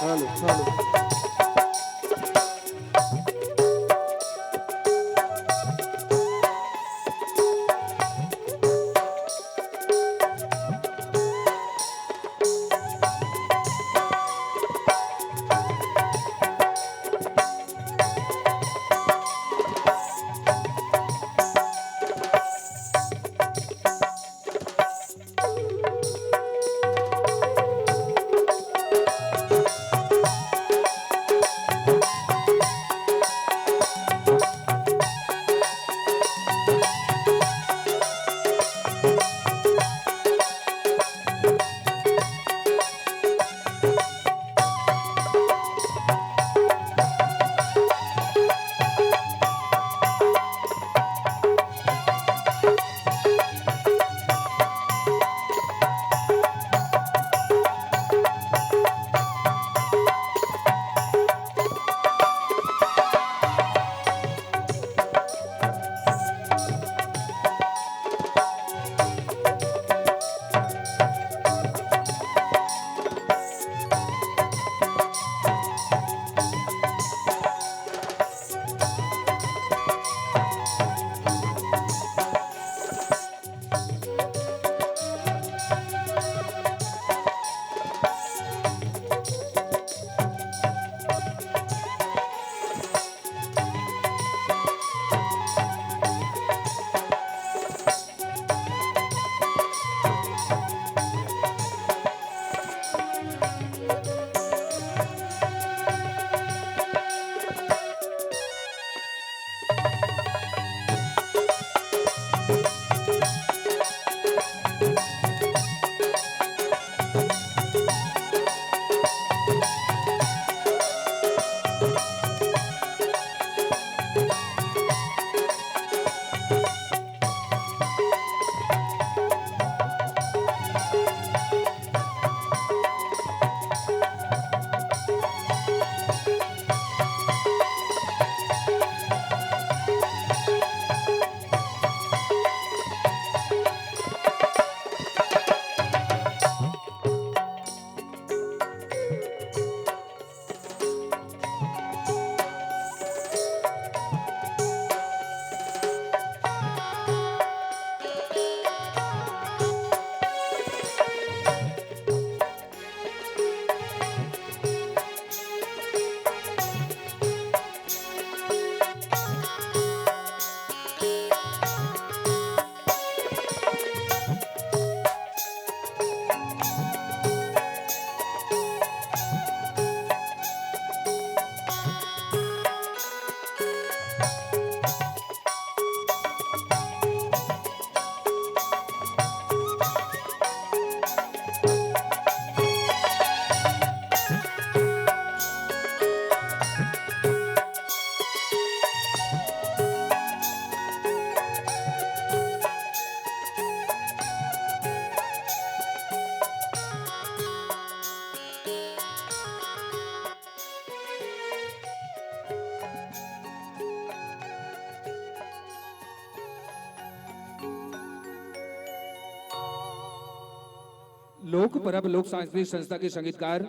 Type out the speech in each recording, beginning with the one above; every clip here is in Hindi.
Hello hello. लोक परब लोक सांस्कृतिक संस्था के संगीतकार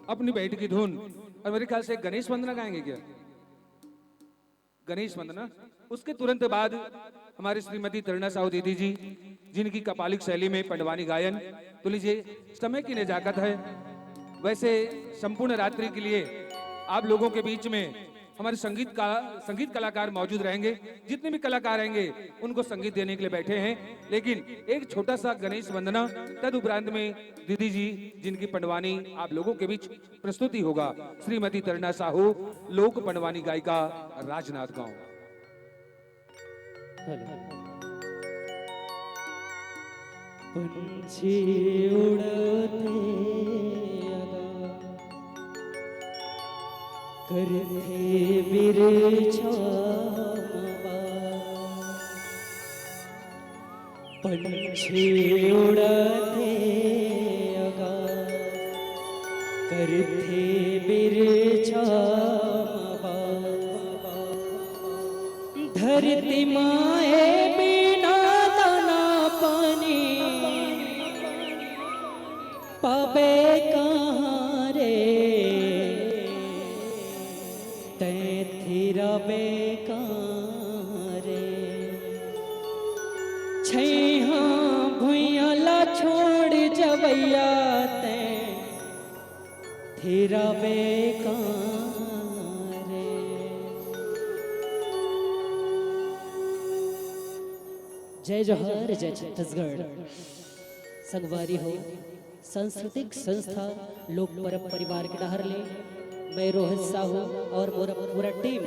अपनी बैठ की धुन और मेरे ख्याल से गणेश वंदना गाएंगे क्या? गणेश वंदना। उसके तुरंत बाद हमारी श्रीमती तरुणा साहू दीदी जी, जिनकी कपालिक शैली में पंडवानी गायन, तो लीजिए समय की नजाकत है। वैसे संपूर्ण रात्रि के लिए आप लोगों के बीच में हमारे संगीत कलाकार मौजूद रहेंगे। जितने भी कलाकार रहेंगे उनको संगीत देने के लिए बैठे हैं, लेकिन एक छोटा सा गणेश वंदना, तद उपरांत में दीदी जी जिनकी पंडवानी आप लोगों के बीच प्रस्तुति होगा, श्रीमती तरुणा साहू, लोक पंडवानी गायिका, राजनाथ गांव। पंछी उड़ते करते बिरछा पंछी उड़ते अगा करते बिरछा धरती माए बिना दाना पानी पावे कहाँ रे उड़ाते तेरा बेकार रे। जय जोहर जय छत्तीसगढ़। संगवारी हो सांस्कृतिक संस्था लोक परब परिवार के डहर ले मैं रोहित साहू और मोरा पूरा टीम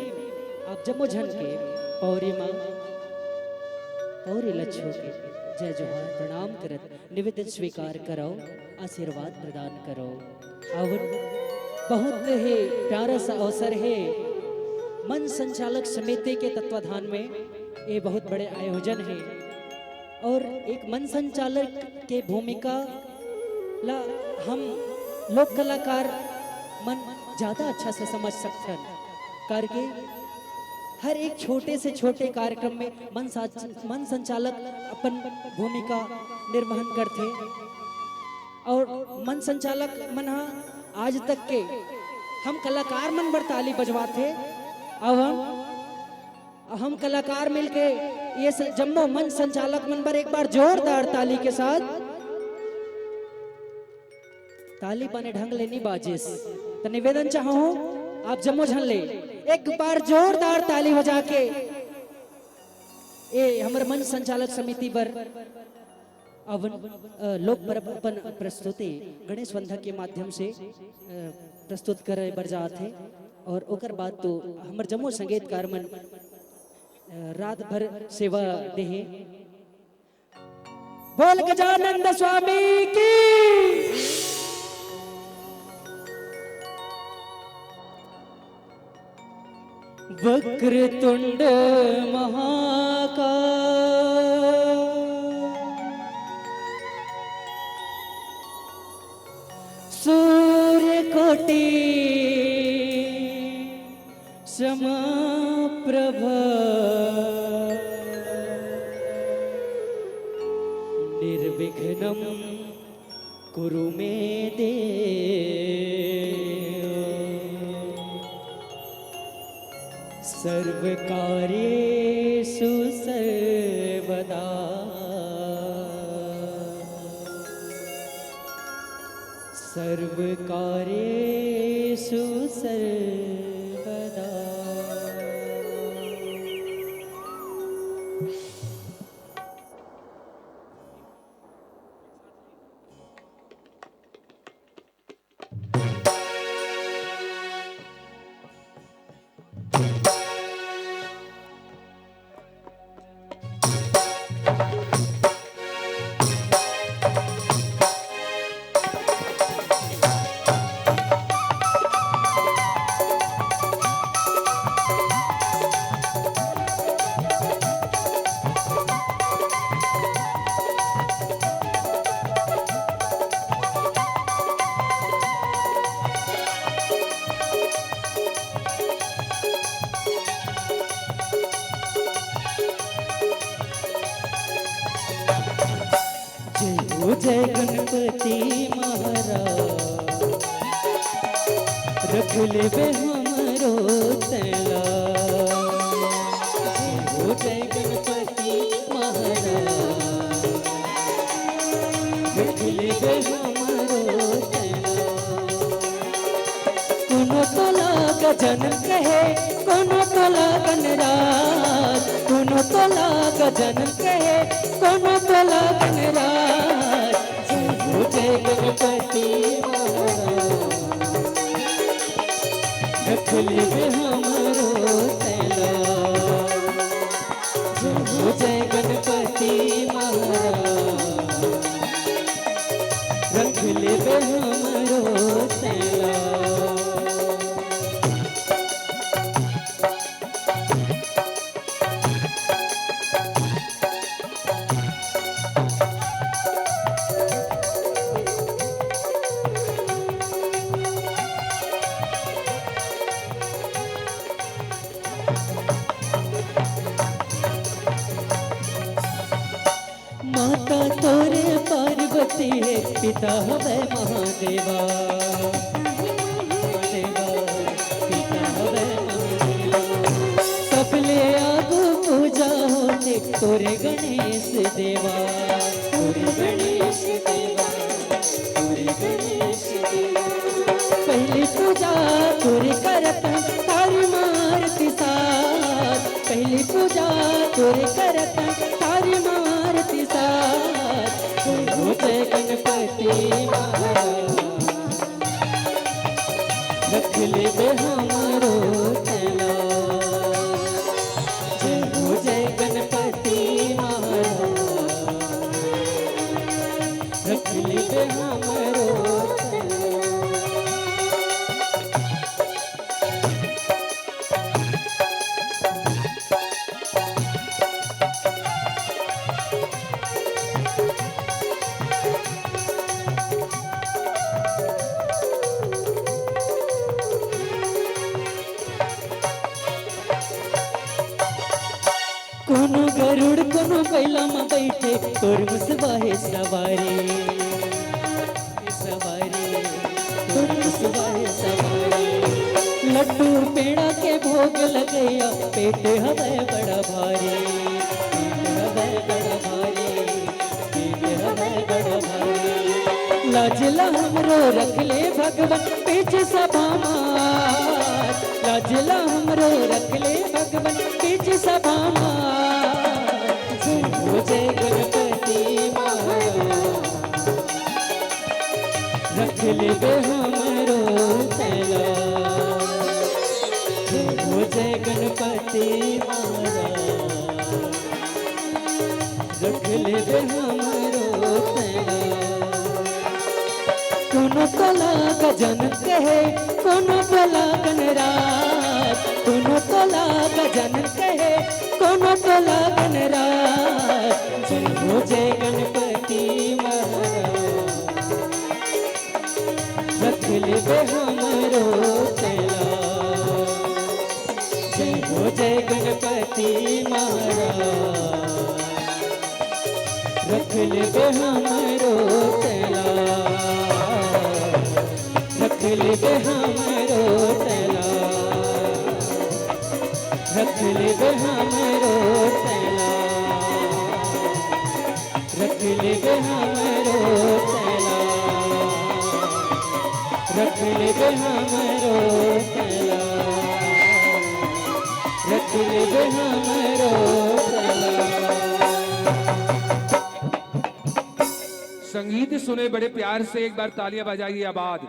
आप जम्मो झन के पौरी माँ पौरी लच्छो के जय जोहार प्रणाम करत निवेदन स्वीकार करो आशीर्वाद प्रदान करो। और बहुत ही प्यारा सा अवसर है। मन संचालक समिति के तत्वाधान में ये बहुत बड़े आयोजन है और एक मन संचालक के भूमिका ला हम लोक कलाकार मन ज्यादा अच्छा से समझ सकते हैं करके हर एक छोटे से छोटे कार्यक्रम में मन संचालक अपन भूमिका निर्वहन करते और मन संचालक मन आज तक के हम कलाकार मन बर ताली बजवाते। अब हम कलाकार मिलके ये जम्मो मन संचालक मन बर एक बार जोरदार ताली के साथ ताली पाने ढंग ले नहीं बाजिस तो निवेदन चाहो आप जम्मो झन ले एक बार जोरदार ताली बजा के ये हमारे मन संचालक समिति पर अवन लोक परब अपन प्रस्तुति गणेश वंदना के माध्यम से प्रस्तुत करे बर जाते और ओकर बाद तो हमर जम्मो संगीतकार मन रात भर सेवा देहे। बोल गजानंद स्वामी की। वक्रतुंड महाकाय सूर्यकोटि समप्रभ निर्विघ्नं कुरु मे देव सर्वकार्येषु सर्वदा सर्वकार्येषु सर्वदा। जय गणपति महाराज रख ले बे हमरो तला। जय गणपति महाराज रख ले बे हमरो तला। कोनो तोला गजन कहे कोनो तोला गणराज कोनो तोला गजन कहे कोनो तोला गणराज। जय गणपति महाराज रख ले हमरो तला। जय गणपति महाराज रख ले हमरो तला। माता तोरे पार्वती है पिता हवे महादेवा। महादेवा पिता हवे महादेवा। सबले आगो पूजा होते तोरे गणेश देवा। तोरे गणेश देवा तोरे गणेश देवा पहली पूजा तोरे करत तारी मारती साथ पहली पूजा तोरे करत तारी मारती साथ जय गणपति महाराज रख ले बे हमारो चला जय गणपति महाराज रख ले बे हमारो कोनो गरुड़ कोनो बैला में बैठे तोर मुसबाहे सवारी तोर मुसबाहे सवारी लड्डू पेड़ा के भोग लगैया पेट हवे बड़ा भारी पेट हवे बड़ा भारी लाजला हमरो रख ले भगवान पीछे सभा मार लाजला हमरो रख ले भगवान पीछे सभा मार जय गणपति महाराज रख ले बे हमरो चला जय गणपति महाराज रख ले बे हमरो चला कोनो तोला गजन कहे कोनो तोला गणराज कोनो तोला गजन कहे कोनो तोला गणराज जय गणपति महाराज रख ले बे हमरो चला जय गणपति महाराज रख ले बे हमरो चला रख ले बे हमरो चला रख ले बे हमरो चला रख ले बे हमरो चला रख ले बे हमरो चला रख ले बे हमरो चला। संगीत सुने बड़े प्यार से, एक बार तालियां बजाइए आबाद।